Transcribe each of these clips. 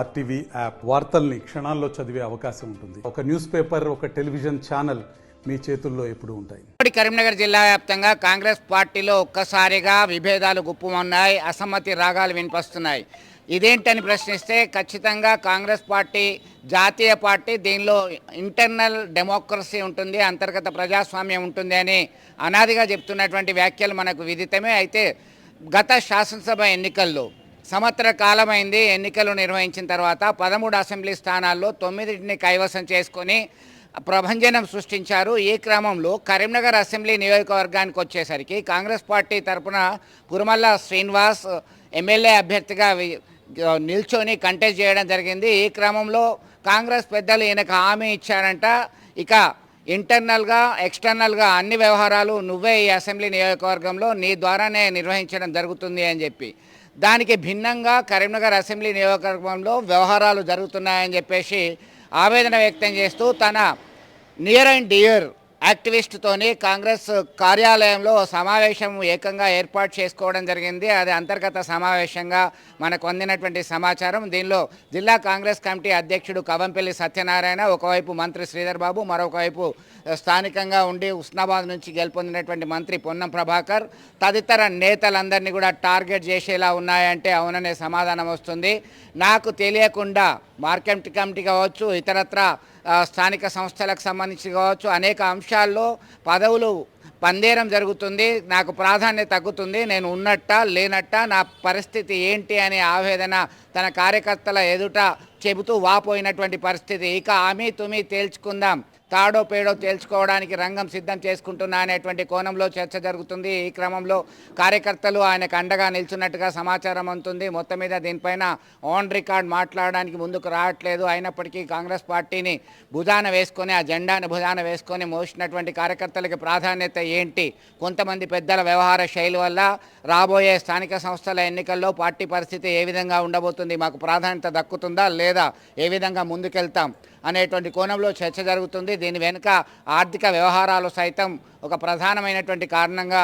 RTV app వార్తల్ని క్షణాల్లో చదివే అవకాశం ఉంటుంది. ఒక న్యూస్ పేపర్, ఒక టెలివిజన్ ఛానల్ మీ చేతుల్లో ఎప్పుడూ ఉంటాయి. కరీంనగర్ జిల్లా వ్యాప్తంగా కాంగ్రెస్ పార్టీలో ఒక్కసారిగా విభేదాలు గుప్పుమన్నాయి, అసమ్మతి రాగాలు వినిపిస్తున్నాయి. ఇదేంటని ప్రశ్నిస్తే ఖచ్చితంగా కాంగ్రెస్ పార్టీ జాతీయ పార్టీ, దీనిలో ఇంటర్నల్ డెమోక్రసీ ఉంటుంది, అంతర్గత ప్రజాస్వామ్యం ఉంటుంది అని అనాదిగా చెప్తున్నటువంటి వ్యాఖ్యలు మనకు విదితమే. అయితే గత శాసనసభ ఎన్నికల్లో సంవత్సర కాలమైంది. ఎన్నికలు నిర్వహించిన తర్వాత 13 అసెంబ్లీ స్థానాల్లో 9ని కైవసం చేసుకొని ప్రభంజనం సృష్టించారు. ఈ క్రమంలో కరీంనగర్ అసెంబ్లీ నియోజకవర్గానికి వచ్చేసరికి కాంగ్రెస్ పార్టీ తరఫున కురుమల్ల శ్రీనివాస్ ఎమ్మెల్యే అభ్యర్థిగా నిల్చొని కంటెస్ట్ చేయడం జరిగింది. ఈ క్రమంలో కాంగ్రెస్ పెద్దలు ఈయనకు హామీ ఇచ్చారంట, ఇక ఇంటర్నల్గా ఎక్స్టర్నల్గా అన్ని వ్యవహారాలు నువ్వే ఈ అసెంబ్లీ నియోజకవర్గంలో నీ ద్వారానే నిర్వహించడం జరుగుతుంది అని చెప్పి. దానికి భిన్నంగా కరీంనగర్ అసెంబ్లీ నియోజకవర్గంలో వ్యవహారాలు జరుగుతున్నాయని చెప్పేసి ఆవేదన వ్యక్తం చేస్తూ తన నియర్ అండ్ డియర్ యాక్టివిస్ట్తోని కాంగ్రెస్ కార్యాలయంలో సమావేశం ఏకంగా ఏర్పాటు చేసుకోవడం జరిగింది. అది అంతర్గత సమావేశంగా మనకు అందినటువంటి సమాచారం. దీనిలో జిల్లా కాంగ్రెస్ కమిటీ అధ్యక్షుడు కవంపల్లి సత్యనారాయణ, ఒకవైపు మంత్రి శ్రీధర్ బాబు, మరొకవైపు స్థానికంగా ఉండి ఉస్నాబాద్ నుంచి గెలుపొందినటువంటి మంత్రి పొన్నం ప్రభాకర్ తదితర నేతలందరినీ కూడా టార్గెట్ చేసేలా ఉన్నాయంటే అవుననే సమాధానం వస్తుంది. నాకు తెలియకుండా మార్కెట్ కమిటీ కావచ్చు, ఇతరత్ర స్థానిక సంస్థలకు సంబంధించి కావచ్చు, అనేక అంశాల్లో పదవులు పందేరం జరుగుతుంది, నాకు ప్రాధాన్యత తగ్గుతుంది, నేను ఉన్నట్ట లేనట్ట, నా పరిస్థితి ఏంటి అనే ఆవేదన తన కార్యకర్తల ఎదుట చెబుతూ వాపోయినటువంటి పరిస్థితి. ఇక ఆమె తుమి తేల్చుకుందాం, తాడో పేడో తేల్చుకోవడానికి రంగం సిద్ధం చేసుకుంటున్నా అనేటువంటి కోణంలో చర్చ జరుగుతుంది. ఈ క్రమంలో కార్యకర్తలు ఆయనకు అండగా నిల్చున్నట్టుగా సమాచారం అందుతుంది. మొత్తం మీద దీనిపైన ఆన్ రికార్డ్ మాట్లాడడానికి ముందుకు రావట్లేదు. అయినప్పటికీ కాంగ్రెస్ పార్టీని భుజాన వేసుకొని, ఆ జెండాను భుజాన వేసుకొని మోసినటువంటి కార్యకర్తలకి ప్రాధాన్యత ఏంటి, కొంతమంది పెద్దల వ్యవహార శైలి వల్ల రాబోయే స్థానిక సంస్థల ఎన్నికల్లో పార్టీ పరిస్థితి ఏ విధంగా ఉండబోతుంది, మాకు ప్రాధాన్యత దక్కుతుందా లేదా, ఏ విధంగా ముందుకెళ్తాం అనేటువంటి కోణంలో చర్చ జరుగుతుంది. దీని వెనుక ఆర్థిక వ్యవహారాలు సైతం ఒక ప్రధానమైనటువంటి కారణంగా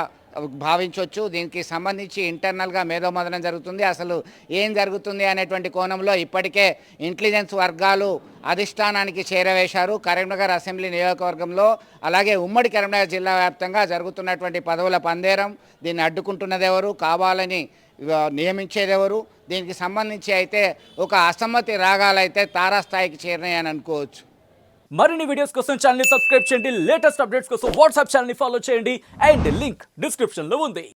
భావించవచ్చు. దీనికి సంబంధించి ఇంటర్నల్గా మేధోమథనం జరుగుతుంది. అసలు ఏం జరుగుతుంది అనేటువంటి కోణంలో ఇప్పటికే ఇంటెలిజెన్స్ వర్గాలు అధిష్టానానికి చేరవేశారు. కరీంనగర్ అసెంబ్లీ నియోజకవర్గంలో అలాగే ఉమ్మడి కరీంనగర్ జిల్లా వ్యాప్తంగా జరుగుతున్నటువంటి పదవుల పందేరం, దీన్ని అడ్డుకుంటున్నది ఎవరు, కావాలని నియమించేదెవరు, దీనికి సంబంధించి అయితే ఒక అసమ్మతి రాగాలైతే తారాస్థాయికి చేరినాయని అనుకోవచ్చు. మరిన్ని వీడియోస్ కోసం ఛానల్ ని సబ్స్క్రైబ్ చేయండి, లేటెస్ట్ అప్డేట్స్ కోసం వాట్సాప్ ఛానల్ ని ఫాలో చేయండి, అండ్ లింక్ డిస్క్రిప్షన్ లో ఉంది.